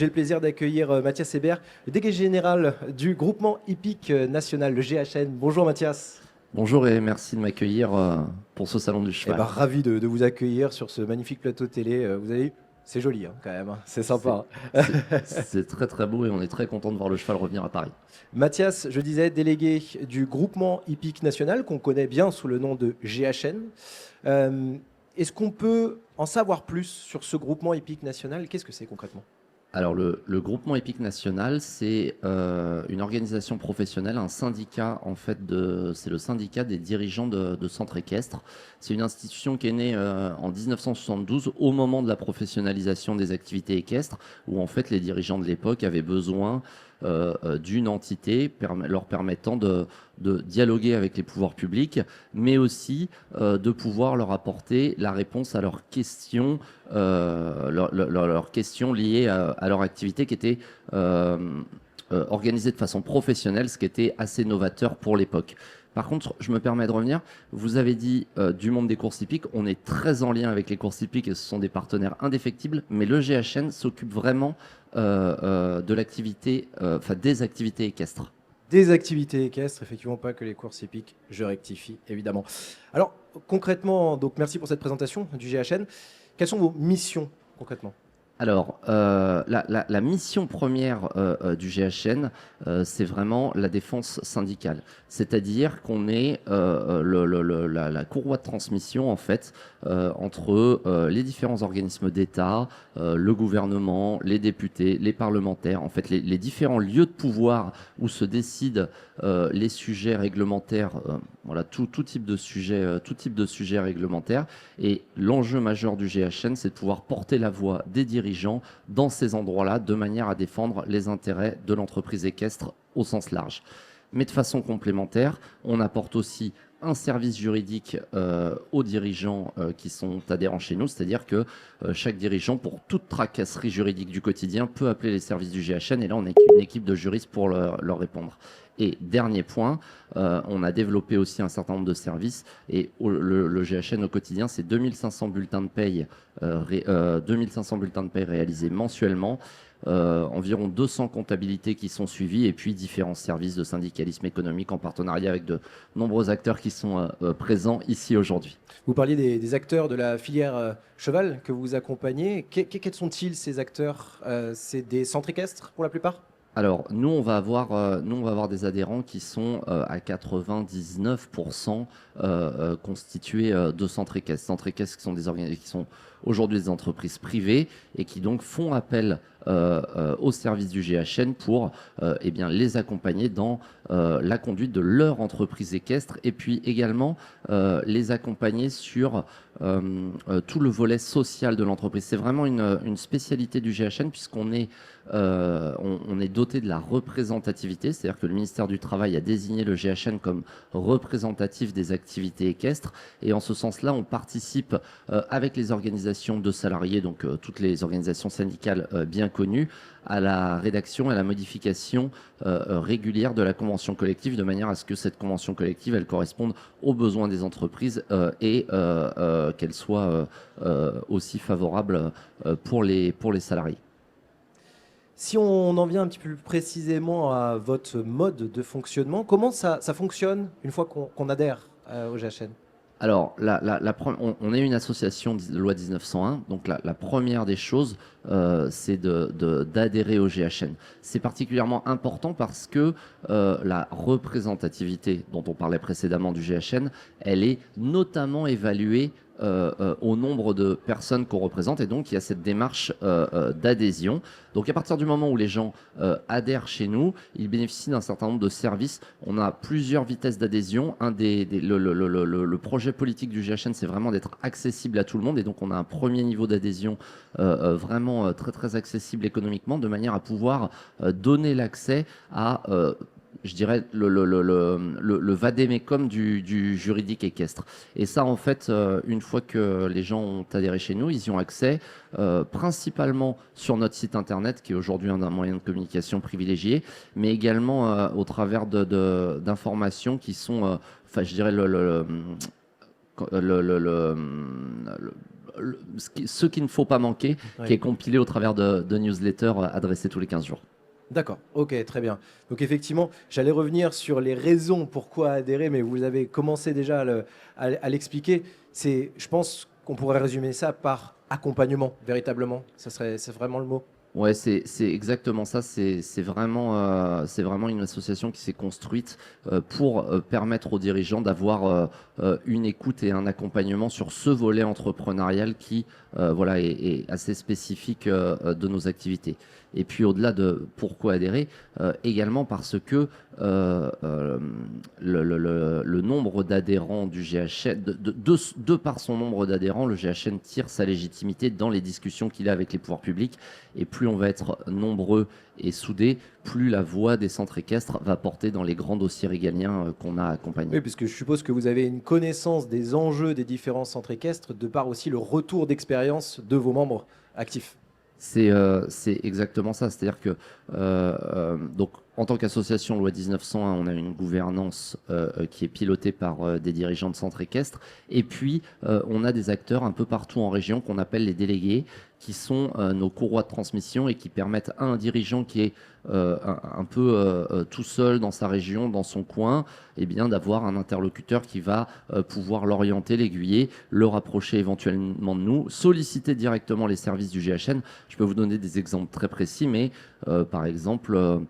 j'ai le plaisir d'accueillir Mathias Hébert, le délégué général du groupement hippique national, le GHN. Bonjour Mathias. Bonjour et merci de m'accueillir pour ce salon du Eh ben, cheval. ravi de vous accueillir sur ce magnifique plateau télé. Vous avez vu, c'est joli hein, quand même, hein. C'est C'est sympa, hein. c'est très très beau et on est très content de voir le cheval revenir à Paris. Mathias, je disais, délégué du groupement hippique national qu'on connaît bien sous le nom de GHN. Est-ce qu'on peut en savoir plus sur ce groupement hippique national? Qu'est-ce que c'est concrètement? Alors le groupement hippique national, c'est une organisation professionnelle, un syndicat en fait c'est le syndicat des dirigeants de centres équestres. C'est une institution qui est née en 1972 au moment de la professionnalisation des activités équestres, où en fait les dirigeants de l'époque avaient besoin d'une entité leur permettant de dialoguer avec les pouvoirs publics, mais aussi de pouvoir leur apporter la réponse à leurs questions, leurs questions liées à leur activité qui était organisée de façon professionnelle, ce qui était assez novateur pour l'époque. Par contre, je me permets de revenir. Vous avez dit du monde des courses hippiques. On est très en lien avec les courses hippiques et ce sont des partenaires indéfectibles. Mais le GHN s'occupe vraiment de l'activité, enfin des activités équestres. Des activités équestres, effectivement pas que les courses hippiques, je rectifie évidemment. Alors concrètement, donc merci pour cette présentation du GHN. Quelles sont vos missions concrètement? Alors, la mission première du GHN, c'est vraiment la défense syndicale. C'est-à-dire qu'on est la courroie de transmission, en fait, entre les différents organismes d'État, le gouvernement, les députés, les parlementaires, en fait, les différents lieux de pouvoir où se décident les sujets réglementaires, voilà, tout type de sujet réglementaire. Et l'enjeu majeur du GHN, c'est de pouvoir porter la voix des dirigeants dans ces endroits-là, de manière à défendre les intérêts de l'entreprise équestre au sens large. Mais de façon complémentaire, on apporte aussi un service juridique aux dirigeants qui sont adhérents chez nous, c'est-à-dire que chaque dirigeant, pour toute tracasserie juridique du quotidien, peut appeler les services du GHN, et là on a une équipe de juristes pour leur répondre. Et dernier point, on a développé aussi un certain nombre de services, et le GHN au quotidien, c'est 2500 bulletins de paye, 2500 bulletins de paye réalisés mensuellement, environ 200 comptabilités qui sont suivies, et puis différents services de syndicalisme économique en partenariat avec de nombreux acteurs qui sont présents ici aujourd'hui. Vous parliez des acteurs de la filière cheval que vous accompagnez. Quels sont-ils ces acteurs? C'est des centres équestres pour la plupart? Alors, nous, on va avoir des adhérents qui sont à 99% constitués de centres équestres. Centres équestres qui sont qui sont aujourd'hui des entreprises privées et qui donc font appel au service du GHN pour eh bien, les accompagner dans la conduite de leur entreprise équestre, et puis également les accompagner sur tout le volet social de l'entreprise. C'est vraiment une spécialité du GHN, puisqu'on est on est doté de la représentativité, c'est-à-dire que le ministère du Travail a désigné le GHN comme représentatif des activités équestres, et en ce sens-là, on participe avec les organisations de salariés, donc toutes les organisations syndicales bien connues, à la rédaction et à la modification régulière de la convention collective, de manière à ce que cette convention collective, elle corresponde aux besoins des entreprises et qu'elle soit aussi favorable pour les salariés. Si on en vient un petit peu plus précisément à votre mode de fonctionnement, comment ça fonctionne une fois qu'on adhère au GHN? Alors, on est une association de loi 1901, donc la première des choses, c'est d'adhérer au GHN. C'est particulièrement important parce que la représentativité dont on parlait précédemment du GHN, elle est notamment évaluée au nombre de personnes qu'on représente, et donc il y a cette démarche d'adhésion. Donc à partir du moment où les gens adhèrent chez nous, ils bénéficient d'un certain nombre de services. On a plusieurs vitesses d'adhésion. Le projet politique du GHN, c'est vraiment d'être accessible à tout le monde, et donc on a un premier niveau d'adhésion vraiment très très accessible économiquement, de manière à pouvoir donner l'accès à je dirais le vadémécum du juridique équestre. Et ça, en fait, une fois que les gens ont adhéré chez nous, ils y ont accès principalement sur notre site internet, qui est aujourd'hui un moyen de communication privilégié, mais également au travers d'informations qui sont, enfin, je dirais ce qu'il ne faut pas manquer, Oui. qui est compilé au travers de newsletters adressés tous les 15 jours. D'accord, ok, très bien. Donc effectivement, j'allais revenir sur les raisons pourquoi adhérer, mais vous avez commencé déjà à l'expliquer. Je pense qu'on pourrait résumer ça par accompagnement, véritablement. C'est vraiment le mot. Ouais, c'est exactement ça. C'est vraiment une association qui s'est construite pour permettre aux dirigeants d'avoir une écoute et un accompagnement sur ce volet entrepreneurial qui voilà, est assez spécifique de nos activités. Et puis au-delà de pourquoi adhérer, également parce que le nombre d'adhérents du GHN, de par son nombre d'adhérents, le GHN tire sa légitimité dans les discussions qu'il a avec les pouvoirs publics. Et plus on va être nombreux et soudés, plus la voix des centres équestres va porter dans les grands dossiers régaliens qu'on a accompagnés. Oui, puisque je suppose que vous avez une connaissance des enjeux des différents centres équestres, de par aussi le retour d'expérience de vos membres actifs. C'est exactement ça. C'est-à-dire que donc, en tant qu'association loi 1901, on a une gouvernance qui est pilotée par des dirigeants de centres équestres. Et puis, on a des acteurs un peu partout en région qu'on appelle les délégués, qui sont nos courroies de transmission et qui permettent à un dirigeant qui est un peu tout seul dans sa région, dans son coin, eh bien, d'avoir un interlocuteur qui va pouvoir l'orienter, l'aiguiller, le rapprocher éventuellement de nous, solliciter directement les services du GHN. Je peux vous donner des exemples très précis, mais par exemple,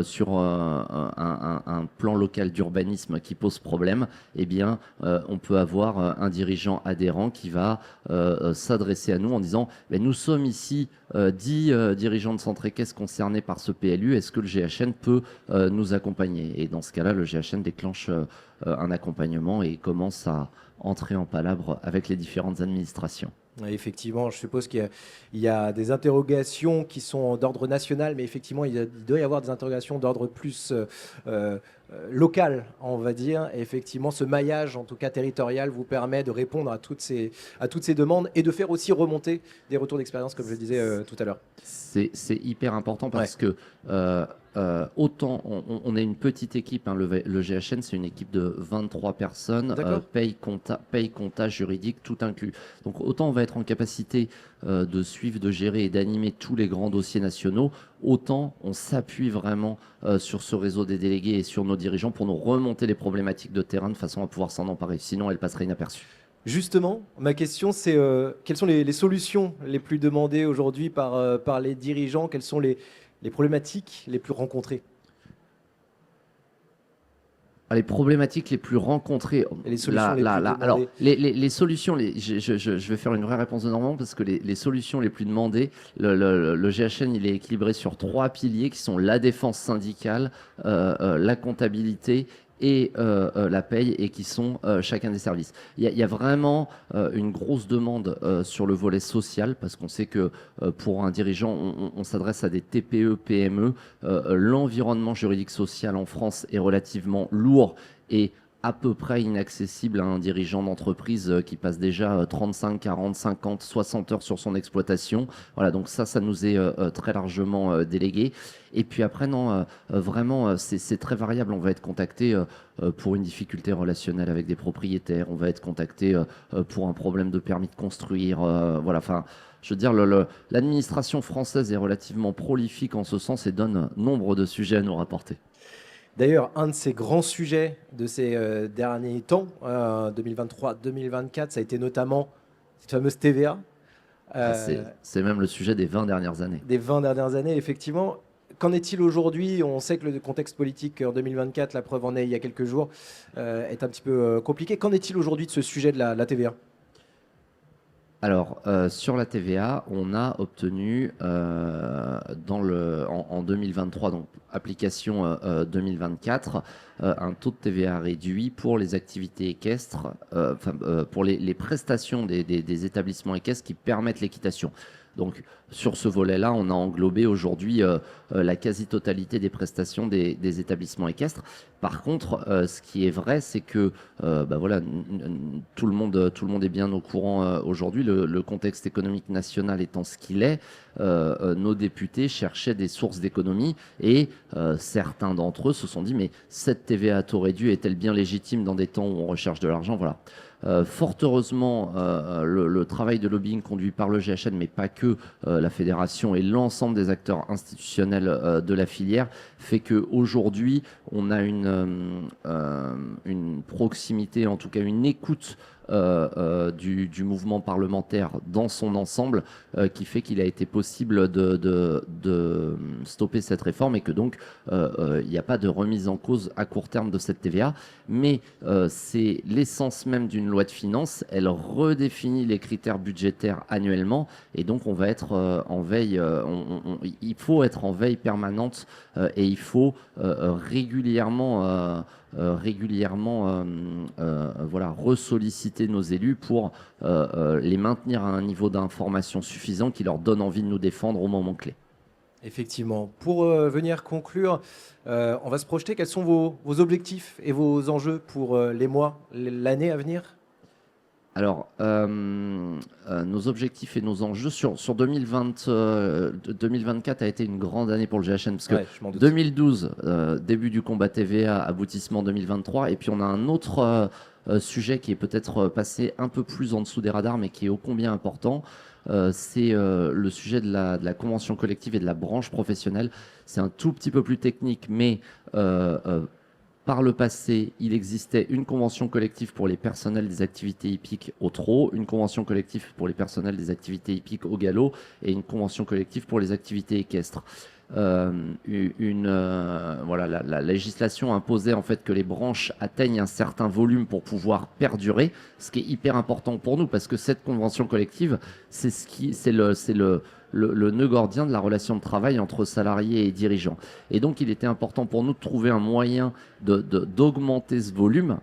sur un plan local d'urbanisme qui pose problème, eh bien, on peut avoir un dirigeant adhérent qui va s'adresser à nous en disant nous sommes ici 10 dirigeants de centres équestres concernés par ce PLU, est-ce que le GHN peut nous accompagner? Et dans ce cas-là, le GHN déclenche un accompagnement et commence à entrer en palabre avec les différentes administrations. Effectivement, je suppose qu'il y a des interrogations qui sont d'ordre national, mais effectivement, il doit y avoir des interrogations d'ordre plus local, on va dire. Et effectivement, ce maillage, en tout cas territorial, vous permet de répondre à toutes ces demandes et de faire aussi remonter des retours d'expérience, comme je le disais tout à l'heure. C'est hyper important parce que autant on est une petite équipe, hein, le GHN c'est une équipe de 23 personnes, paye, compta, juridique, tout inclus. Donc autant on va être en capacité de suivre, de gérer et d'animer tous les grands dossiers nationaux, autant on s'appuie vraiment sur ce réseau des délégués et sur nos dirigeants pour nous remonter les problématiques de terrain de façon à pouvoir s'en emparer. Sinon elles passeraient inaperçues. Justement, ma question, c'est quelles sont les solutions les plus demandées aujourd'hui par les dirigeants? Quelles sont les problématiques les plus rencontrées? Les problématiques les plus rencontrées. Et les solutions les plus demandées. Alors, les solutions, je vais faire une vraie réponse de Normand parce que les solutions les plus demandées, le GHN, il est équilibré sur 3 piliers qui sont la défense syndicale, la comptabilité et la paye, et qui sont chacun des services. Il y a vraiment une grosse demande sur le volet social, parce qu'on sait que pour un dirigeant, on s'adresse à des TPE, PME. L'environnement juridique social en France est relativement lourd et à peu près inaccessible à un dirigeant d'entreprise qui passe déjà 35, 40, 50, 60 heures sur son exploitation. Voilà, donc ça nous est très largement délégué. Et puis après, non, vraiment, c'est très variable. On va être contacté pour une difficulté relationnelle avec des propriétaires. On va être contacté pour un problème de permis de construire. Voilà, enfin, je veux dire, l'administration française est relativement prolifique en ce sens et donne nombre de sujets à nous rapporter. D'ailleurs, un de ces grands sujets de ces derniers temps, 2023-2024, ça a été notamment cette fameuse TVA. C'est même le sujet des 20 dernières années. Des 20 dernières années, effectivement. Qu'en est-il aujourd'hui? On sait que le contexte politique en 2024, la preuve en est il y a quelques jours, est un petit peu compliqué. Qu'en est-il aujourd'hui de ce sujet de la TVA? Alors, sur la TVA, on a obtenu en 2023, donc application 2024, un taux de TVA réduit pour les activités équestres, pour les prestations des établissements équestres qui permettent l'équitation. Donc, sur ce volet-là, on a englobé aujourd'hui la quasi-totalité des prestations des établissements équestres. Par contre, ce qui est vrai, c'est que voilà, tout le monde est bien au courant aujourd'hui. Le contexte économique national étant ce qu'il est, nos députés cherchaient des sources d'économie et certains d'entre eux se sont dit mais cette TVA à taux réduit est-elle bien légitime dans des temps où on recherche de l'argent? Voilà. Fort heureusement, le travail de lobbying conduit par le GHN, mais pas que la fédération et l'ensemble des acteurs institutionnels de la filière, fait qu'aujourd'hui, on a une proximité, en tout cas une écoute du mouvement parlementaire dans son ensemble, qui fait qu'il a été possible de stopper cette réforme et que donc il n'y a pas de remise en cause à court terme de cette TVA. Mais c'est l'essence même d'une loi de finances. Elle redéfinit les critères budgétaires annuellement et donc on va être en veille. Il faut être en veille permanente et il faut régulièrement voilà, ressolliciter nos élus pour les maintenir à un niveau d'information suffisant qui leur donne envie de nous défendre au moment clé. Effectivement. Pour venir conclure, on va se projeter. Quels sont vos objectifs et vos enjeux pour les mois, l'année à venir ? Alors, nos objectifs et nos enjeux sur 2024 a été une grande année pour le GHN parce que 2012, début du combat TVA, aboutissement 2023, et puis on a un autre sujet qui est peut-être passé un peu plus en dessous des radars, mais qui est ô combien important. C'est le sujet de la convention collective et de la branche professionnelle. C'est un tout petit peu plus technique, mais par le passé, il existait une convention collective pour les personnels des activités hippiques au trot, une convention collective pour les personnels des activités hippiques au galop et une convention collective pour les activités équestres. Voilà, la législation imposait en fait que les branches atteignent un certain volume pour pouvoir perdurer, ce qui est hyper important pour nous parce que cette convention collective, c'est le nœud gordien de la relation de travail entre salariés et dirigeants. Et donc, il était important pour nous de trouver un moyen d'augmenter ce volume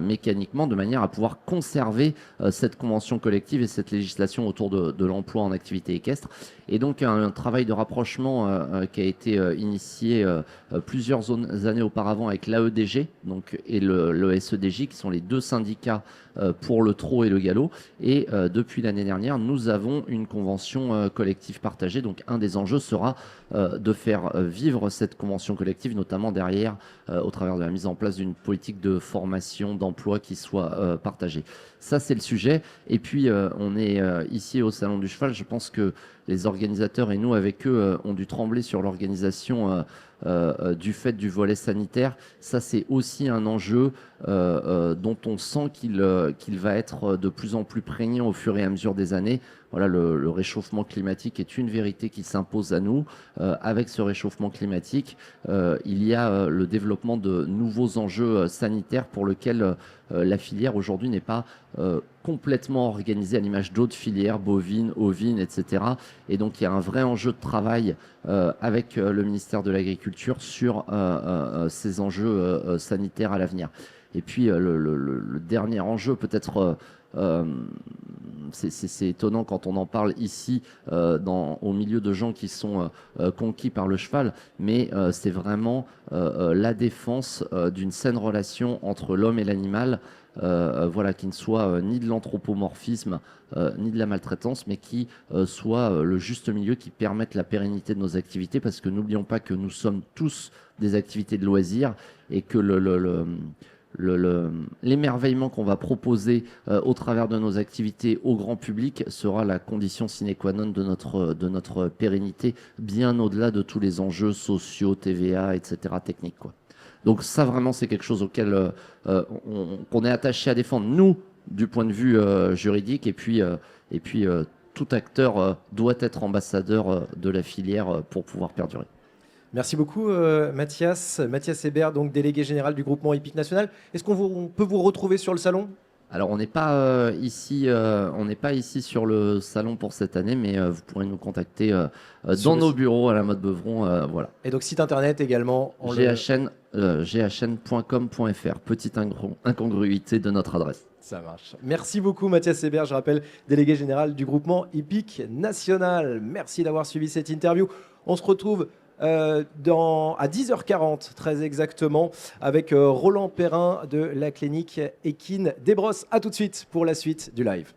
mécaniquement de manière à pouvoir conserver cette convention collective et cette législation autour de l'emploi en activité équestre. Et donc, un travail de rapprochement qui a été initié plusieurs années auparavant avec l'AEDG et le SEDJ, qui sont les deux syndicats pour le trot et le galop. Et depuis l'année dernière, nous avons une convention collective partagée. Donc, un des enjeux sera de faire vivre cette convention collective, notamment derrière, au travers de la mise en place d'une politique de formation, d'emploi qui soit partagée. Ça, c'est le sujet. Et puis, on est ici au Salon du Cheval. Je pense que les organisateurs et nous, avec eux, ont dû trembler sur l'organisation du fait du volet sanitaire. Ça, c'est aussi un enjeu dont on sent qu'il va être de plus en plus prégnant au fur et à mesure des années. Voilà, le réchauffement climatique est une vérité qui s'impose à nous. Avec ce réchauffement climatique, il y a le développement de nouveaux enjeux sanitaires pour lesquels la filière aujourd'hui n'est pas complètement organisée à l'image d'autres filières, bovines, ovines, etc. Et donc il y a un vrai enjeu de travail avec le ministère de l'Agriculture sur ces enjeux sanitaires à l'avenir. Et puis le dernier enjeu peut-être... c'est étonnant quand on en parle ici au milieu de gens qui sont conquis par le cheval, mais c'est vraiment la défense d'une saine relation entre l'homme et l'animal, voilà, qui ne soit ni de l'anthropomorphisme ni de la maltraitance, mais qui soit le juste milieu qui permette la pérennité de nos activités, parce que n'oublions pas que nous sommes tous des activités de loisirs et que l'émerveillement qu'on va proposer au travers de nos activités au grand public sera la condition sine qua non de notre pérennité, bien au-delà de tous les enjeux sociaux, TVA, etc., techniques, quoi. Donc ça, vraiment, c'est quelque chose auquel qu'on est attaché à défendre, nous, du point de vue juridique, et puis tout acteur doit être ambassadeur de la filière pour pouvoir perdurer. Merci beaucoup Mathias Hébert, donc délégué général du groupement hippique national. Est-ce qu'on peut vous retrouver sur le salon ? Alors on n'est pas ici sur le salon pour cette année, mais vous pourrez nous contacter dans nos bureaux à la Motte Beuvron, voilà. Et donc site internet également ghn.com.fr, petite incongruité de notre adresse. Ça marche. Merci beaucoup Mathias Hébert, je rappelle délégué général du groupement hippique national. Merci d'avoir suivi cette interview. On se retrouve à 10h40 très exactement avec Roland Perrin de la clinique équine des Brosses. À tout de suite pour la suite du live.